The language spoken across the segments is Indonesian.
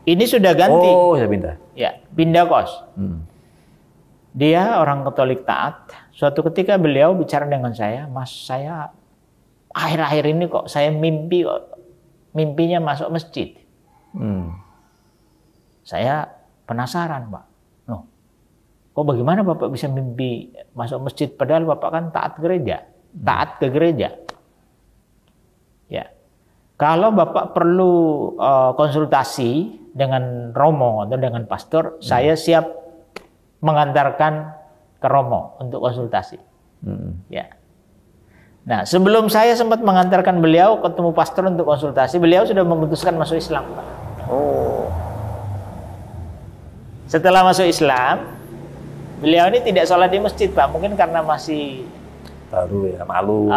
Ini sudah ganti. Oh, saya pindah. Ya, pindah kos. Dia orang Katolik taat. Suatu ketika beliau bicara dengan saya, Mas, saya akhir-akhir ini kok saya mimpinya masuk masjid. Saya penasaran, Pak. Loh, kok bagaimana Bapak bisa mimpi masuk masjid padahal Bapak kan taat gereja, taat ke gereja. Ya. Kalau Bapak perlu konsultasi dengan romo atau dengan pastor, saya siap mengantarkan ke romo untuk konsultasi. Ya. Nah, sebelum saya sempat mengantarkan beliau ketemu pastor untuk konsultasi, beliau sudah memutuskan masuk Islam, Pak. Oh. Setelah masuk Islam, beliau ini tidak sholat di masjid, Pak. Mungkin karena masih baru ya, malu.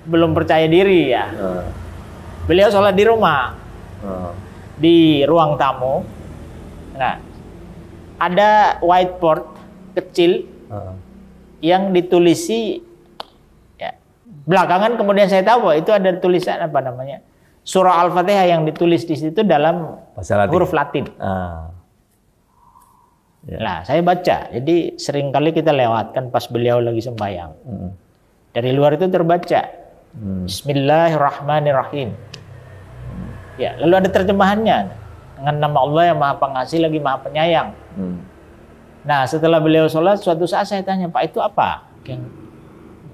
Belum percaya diri ya. Beliau sholat di rumah, di ruang tamu. Nah, ada whiteboard kecil yang ditulisi. Ya. Belakangan kemudian saya tahu bahwa itu ada tulisan apa namanya, surah Al-Fatihah yang ditulis di situ dalam huruf Latin. Ya. Nah, saya baca. Jadi seringkali kita lewatkan pas beliau lagi sembahyang. Dari luar itu terbaca. Bismillahirrahmanirrahim. Ya, lalu ada terjemahannya. Dengan nama Allah yang Maha Pengasih lagi Maha Penyayang. Nah, setelah beliau sholat, suatu saat saya tanya, Pak, itu apa?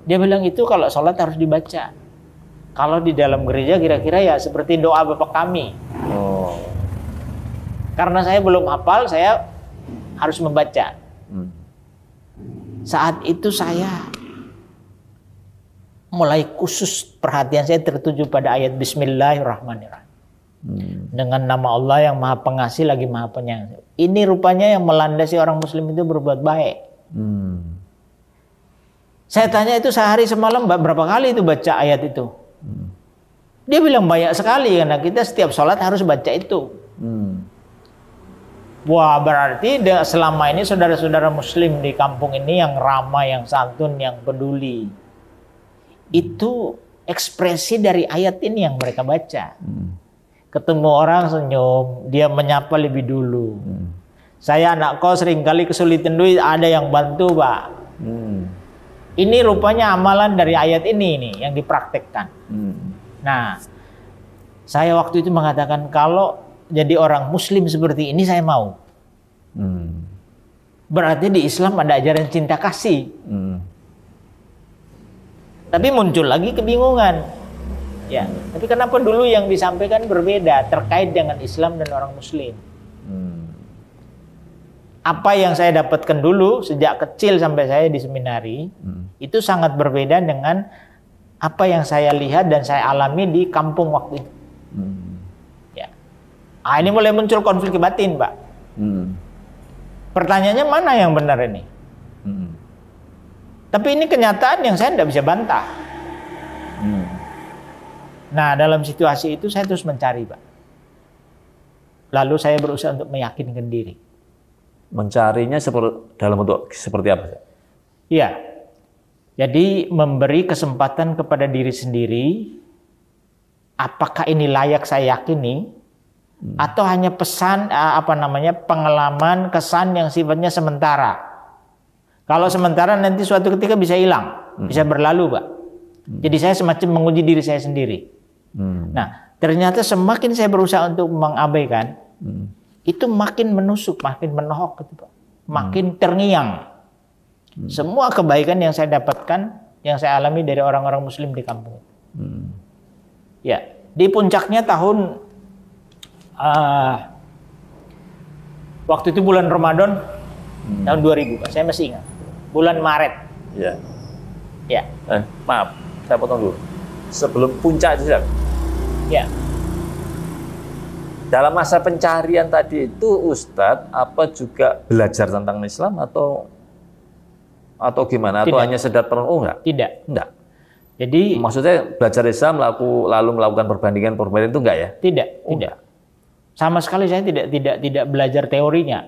Dia bilang itu kalau sholat harus dibaca. Kalau di dalam gereja kira-kira ya seperti doa Bapa kami. Karena saya belum hafal, saya harus membaca. Saat itu saya mulai khusus perhatian saya tertuju pada ayat Bismillahirrahmanirrahim. Dengan nama Allah yang Maha Pengasih lagi Maha Penyayang. Ini rupanya yang melandasi orang Muslim itu berbuat baik. Saya tanya itu sehari semalam berapa kali itu baca ayat itu? Dia bilang banyak sekali karena kita setiap sholat harus baca itu. Wah, berarti selama ini saudara-saudara Muslim di kampung ini yang ramah, yang santun, yang peduli, itu ekspresi dari ayat ini yang mereka baca. Ketemu orang senyum, dia menyapa lebih dulu. Saya anak kos seringkali kesulitan duit, ada yang bantu, Pak. Ini rupanya amalan dari ayat ini nih yang dipraktekkan. Nah, saya waktu itu mengatakan kalau jadi orang Muslim seperti ini saya mau. Berarti di Islam ada ajaran cinta kasih. Tapi muncul lagi kebingungan. Ya, tapi kenapa dulu yang disampaikan berbeda terkait dengan Islam dan orang Muslim? Apa yang saya dapatkan dulu sejak kecil sampai saya di seminari itu sangat berbeda dengan apa yang saya lihat dan saya alami di kampung waktu itu. Ya, ini mulai muncul konflik batin, Pak. Pertanyaannya mana yang benar ini? Tapi ini kenyataan yang saya tidak bisa bantah. Nah, dalam situasi itu saya terus mencari, Pak. Lalu saya berusaha untuk meyakinkan diri. Mencarinya dalam bentuk seperti apa? Iya. Jadi memberi kesempatan kepada diri sendiri, apakah ini layak saya yakini, atau hanya pesan pengalaman, kesan yang sifatnya sementara. Kalau sementara nanti suatu ketika bisa hilang, bisa berlalu, Pak. Jadi saya semacam menguji diri saya sendiri. Nah, ternyata semakin saya berusaha untuk mengabaikan, itu makin menusuk, makin menohok, gitu, Pak. Makin terngiang. Semua kebaikan yang saya dapatkan, yang saya alami dari orang-orang Muslim di kampung. Ya, di puncaknya tahun waktu itu bulan Ramadan tahun 2000, saya masih ingat. Bulan Maret. Ya. Ya. Maaf, saya potong dulu. Sebelum puncak itu, ya. Dalam masa pencarian tadi itu, Ustadz apa juga belajar tentang Islam atau gimana? Atau Tidak. hanya sedar oh enggak? Tidak. Enggak. Jadi maksudnya belajar Islam lalu melakukan perbandingan itu enggak ya? Tidak, tidak. Sama sekali saya tidak belajar teorinya.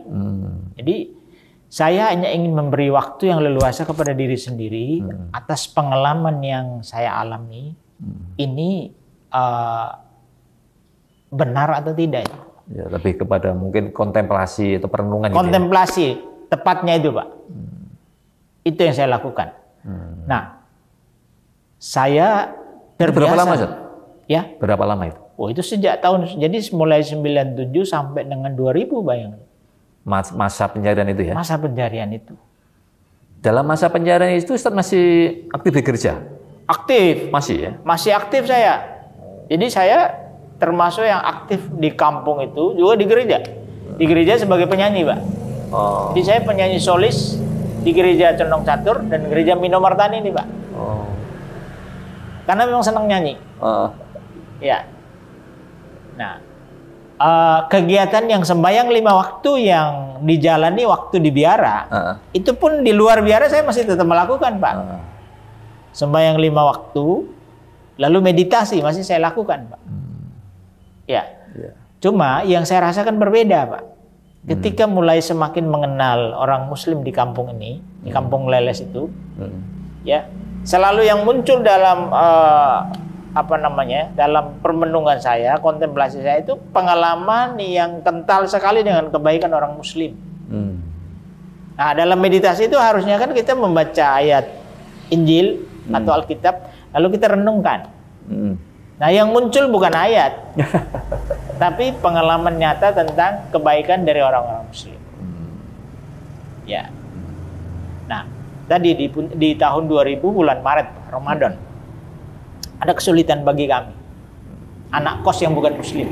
Jadi saya hanya ingin memberi waktu yang leluasa kepada diri sendiri atas pengalaman yang saya alami. Ini benar atau tidak. Ya, lebih kepada mungkin kontemplasi atau perenungan. Kontemplasi, gitu ya? Tepatnya itu Pak. Itu yang saya lakukan. Nah, saya terbiasa. Berapa lama, Ustaz? Ya. Berapa lama itu? Oh, itu sejak tahun, jadi mulai 97 sampai dengan 2000 bayangin. Masa pencarian itu ya? Masa pencarian itu. Dalam masa pencarian itu Ustaz masih aktif di gereja? Aktif. Masih ya? Masih aktif saya. Jadi saya termasuk yang aktif di kampung itu, juga di gereja. Di gereja sebagai penyanyi, Pak. Oh. Jadi saya penyanyi solis di gereja Condong Catur dan gereja Minomartani ini, Pak. Oh. Karena memang senang nyanyi. Ya. Nah, kegiatan yang sembahyang 5 waktu yang dijalani waktu di biara, itu pun di luar biara saya masih tetap melakukan, Pak. Sembahyang 5 waktu, lalu meditasi masih saya lakukan, Pak. Ya. Cuma yang saya rasakan berbeda, Pak. Ketika mulai semakin mengenal orang Muslim di kampung ini, di Kampung Leles itu, ya, selalu yang muncul dalam dalam permenungan saya, kontemplasi saya itu pengalaman yang kental sekali dengan kebaikan orang Muslim. Nah, dalam meditasi itu harusnya kan kita membaca ayat Injil atau Alkitab, lalu kita renungkan. Nah, yang muncul bukan ayat, tapi pengalaman nyata tentang kebaikan dari orang-orang Muslim. Ya. Nah, tadi di tahun 2000 bulan Maret, Ramadan, ada kesulitan bagi kami, anak kos yang bukan Muslim.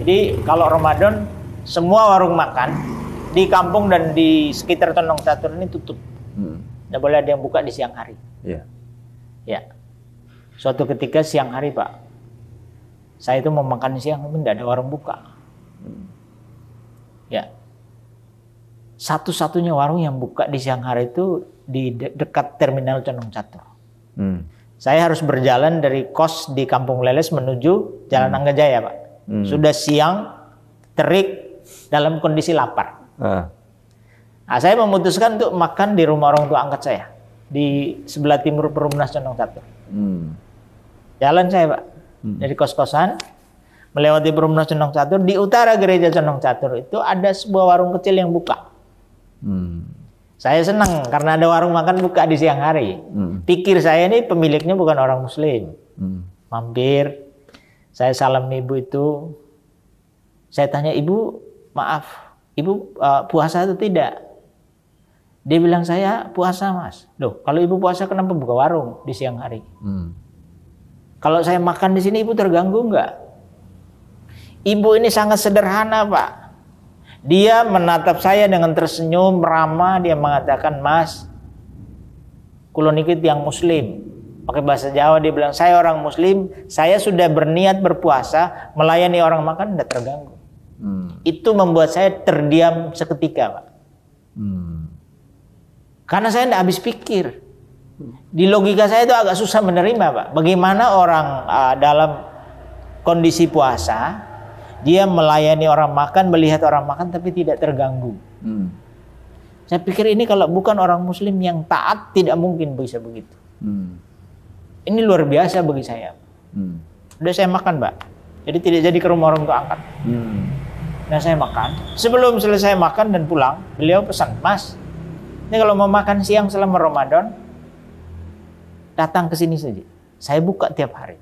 Jadi kalau Ramadan, semua warung makan di kampung dan di sekitar Condong Catur ini tutup. Tidak boleh ada yang buka di siang hari. Ya. Suatu ketika siang hari, Pak, saya itu mau makan siang, tapi tidak ada warung buka. Ya. Satu-satunya warung yang buka di siang hari itu di dekat terminal Condong Catur. Saya harus berjalan dari kos di Kampung Leles menuju Jalan Angga Jaya, Pak. Sudah siang, terik, dalam kondisi lapar. Nah, saya memutuskan untuk makan di rumah orang tua angkat saya di sebelah timur Perumnas Condong Catur. Jalan saya, Pak, dari kos-kosan melewati Perumnas Condong Catur, di utara gereja Condong Catur itu ada sebuah warung kecil yang buka. Saya senang karena ada warung makan buka di siang hari. Pikir saya ini pemiliknya bukan orang Muslim. Mampir, saya salam ibu itu. Saya tanya, ibu, maaf, ibu puasa atau tidak? Dia bilang, saya puasa, Mas. Loh, kalau ibu puasa kenapa buka warung di siang hari? Kalau saya makan di sini, ibu terganggu nggak? Ibu ini sangat sederhana, Pak. Dia menatap saya dengan tersenyum ramah. Dia mengatakan, Mas, kulo niki tiyang Muslim. Pakai bahasa Jawa dia bilang, saya orang Muslim. Saya sudah berniat berpuasa, melayani orang makan tidak terganggu. Itu membuat saya terdiam seketika, Pak. Karena saya tidak habis pikir. Di logika saya itu agak susah menerima, Pak. Bagaimana orang dalam kondisi puasa, dia melayani orang makan, melihat orang makan, tapi tidak terganggu. Saya pikir ini kalau bukan orang Muslim yang taat, tidak mungkin bisa begitu. Ini luar biasa bagi saya. Udah saya makan, Pak. Jadi tidak jadi ke rumah orang tua angkat. Nah, saya makan. Sebelum selesai makan dan pulang, beliau pesan, Mas, ini kalau mau makan siang selama Ramadan, datang ke sini saja. Saya buka tiap hari.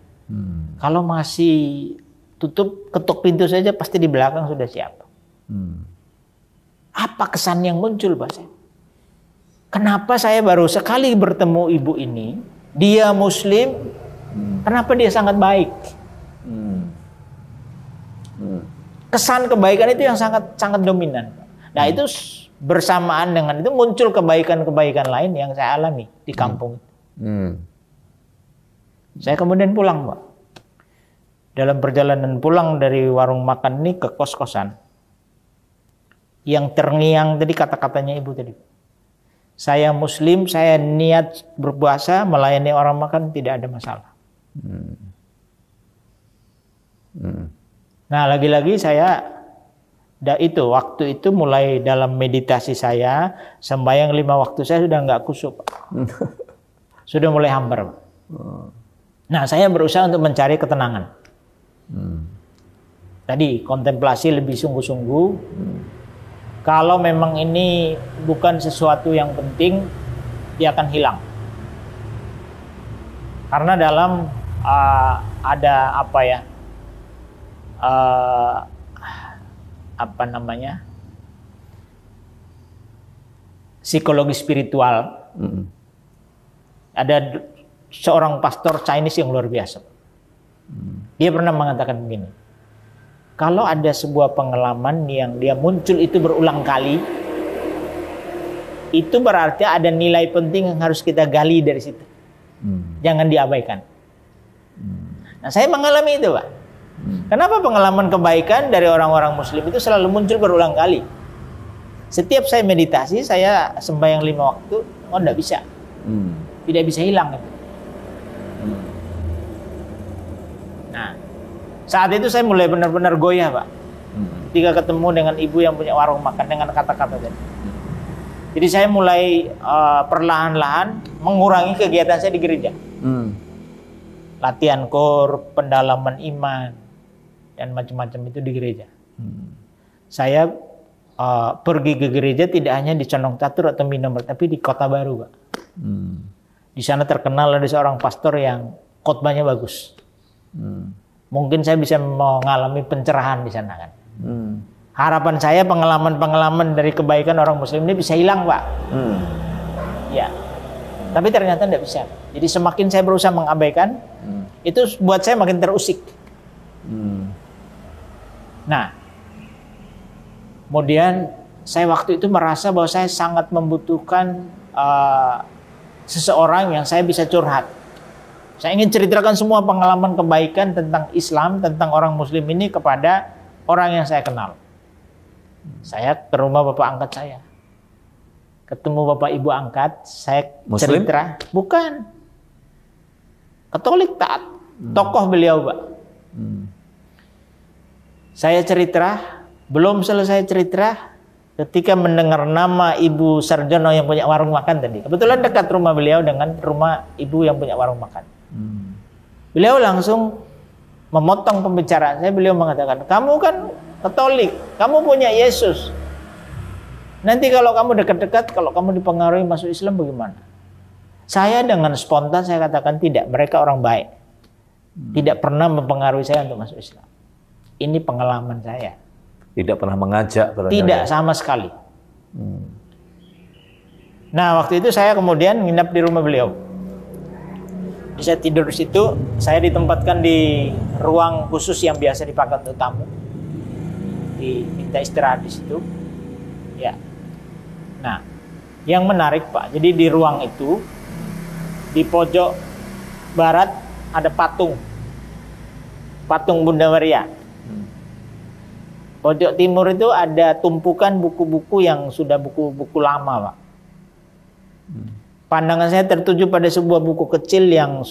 Kalau masih tutup, ketuk pintu saja, pasti di belakang sudah siap. Apa kesan yang muncul, Pak? Kenapa saya baru sekali bertemu ibu ini, dia Muslim, kenapa dia sangat baik? Kesan kebaikan itu yang sangat dominan. Nah, itu bersamaan dengan itu muncul kebaikan-kebaikan lain yang saya alami di kampung. Saya kemudian pulang, Pak. Dalam perjalanan pulang dari warung makan ini ke kos-kosan, yang terngiang tadi kata-katanya ibu tadi, saya Muslim, saya niat berpuasa, melayani orang makan, tidak ada masalah. Nah, lagi-lagi saya waktu itu mulai dalam meditasi saya, sembahyang 5 waktu saya sudah nggak khusyuk, sudah mulai hambar. Nah, saya berusaha untuk mencari ketenangan. Tadi kontemplasi lebih sungguh-sungguh. Kalau memang ini bukan sesuatu yang penting, dia akan hilang. Karena dalam ada apa ya, apa namanya, psikologi spiritual. Ada seorang pastor Chinese yang luar biasa. Dia pernah mengatakan begini, kalau ada sebuah pengalaman yang dia muncul itu berulang kali, itu berarti ada nilai penting yang harus kita gali dari situ. Jangan diabaikan. Nah, saya mengalami itu, Pak. Kenapa pengalaman kebaikan dari orang-orang Muslim itu selalu muncul berulang kali? Setiap saya meditasi, saya sembahyang 5 waktu, enggak bisa. Tidak bisa hilang itu. Nah, saat itu saya mulai benar-benar goyah, Pak. Ketika ketemu dengan ibu yang punya warung makan dengan kata-kata tadi. Jadi saya mulai perlahan-lahan mengurangi kegiatan saya di gereja. Latihan kor, pendalaman iman, dan macam-macam itu di gereja. Saya pergi ke gereja tidak hanya di Condong Catur atau Minimarket, tapi di Kota Baru, Pak. Di sana terkenal ada seorang pastor yang khotbahnya bagus. Mungkin saya bisa mengalami pencerahan di sana kan. Harapan saya pengalaman-pengalaman dari kebaikan orang Muslim ini bisa hilang, Pak. Ya, tapi ternyata tidak bisa. Jadi semakin saya berusaha mengabaikan, itu buat saya makin terusik. Nah, kemudian saya waktu itu merasa bahwa saya sangat membutuhkan seseorang yang saya bisa curhat. Saya ingin ceritakan semua pengalaman kebaikan tentang Islam, tentang orang Muslim ini kepada orang yang saya kenal. Saya ke rumah bapak angkat saya. Ketemu bapak ibu angkat, saya Muslim? cerita. Bukan. Katolik taat. Tokoh beliau, Pak. Saya cerita, belum selesai cerita, ketika mendengar nama Ibu Sarjono yang punya warung makan tadi. Kebetulan dekat rumah beliau dengan rumah ibu yang punya warung makan. Beliau langsung memotong pembicaraan saya. Beliau mengatakan, kamu kan Katolik, kamu punya Yesus. Nanti kalau kamu dekat-dekat, kalau kamu dipengaruhi masuk Islam bagaimana? Saya dengan spontan saya katakan tidak, mereka orang baik. Tidak pernah mempengaruhi saya untuk masuk Islam. Ini pengalaman saya. Tidak pernah mengajak? Tidak sama sekali. Nah, waktu itu saya kemudian nginap di rumah beliau. Saya tidur di situ, saya ditempatkan di ruang khusus yang biasa dipakai untuk tamu. Diminta istirahat di situ. Ya. Nah, yang menarik, Pak, jadi di ruang itu di pojok barat ada patung Bunda Maria. Pojok timur itu ada tumpukan buku-buku yang sudah buku-buku lama, Pak. Pandangan saya tertuju pada sebuah buku kecil yang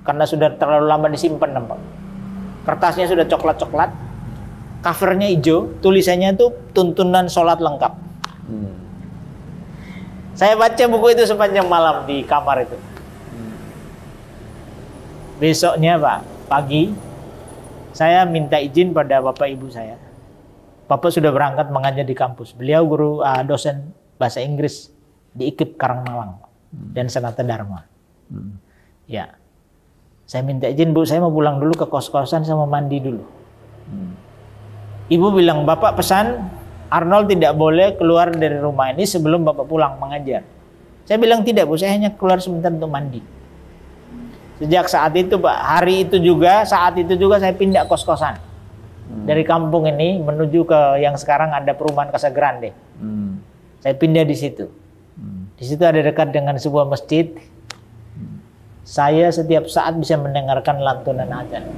karena sudah terlalu lama disimpan, Pak. Kertasnya sudah coklat-coklat, covernya hijau, tulisannya itu tuntunan sholat lengkap. Saya baca buku itu sepanjang malam di kamar itu. Besoknya, Pak, pagi, saya minta izin pada bapak ibu saya. Bapak sudah berangkat mengajar di kampus. Beliau guru dosen bahasa Inggris di IKIP Karangmalang dan Sanata Dharma. Ya, saya minta izin, Bu, saya mau pulang dulu ke kos-kosan, saya mau mandi dulu. Ibu bilang, Bapak pesan Arnold tidak boleh keluar dari rumah ini sebelum Bapak pulang mengajar. Saya bilang tidak, Bu, saya hanya keluar sebentar untuk mandi. Sejak saat itu, Pak, saat itu juga saya pindah kos-kosan. Dari kampung ini menuju ke yang sekarang ada perumahan Casa Grande. Saya pindah di situ. Di situ ada dekat dengan sebuah masjid. Saya setiap saat bisa mendengarkan lantunan azan.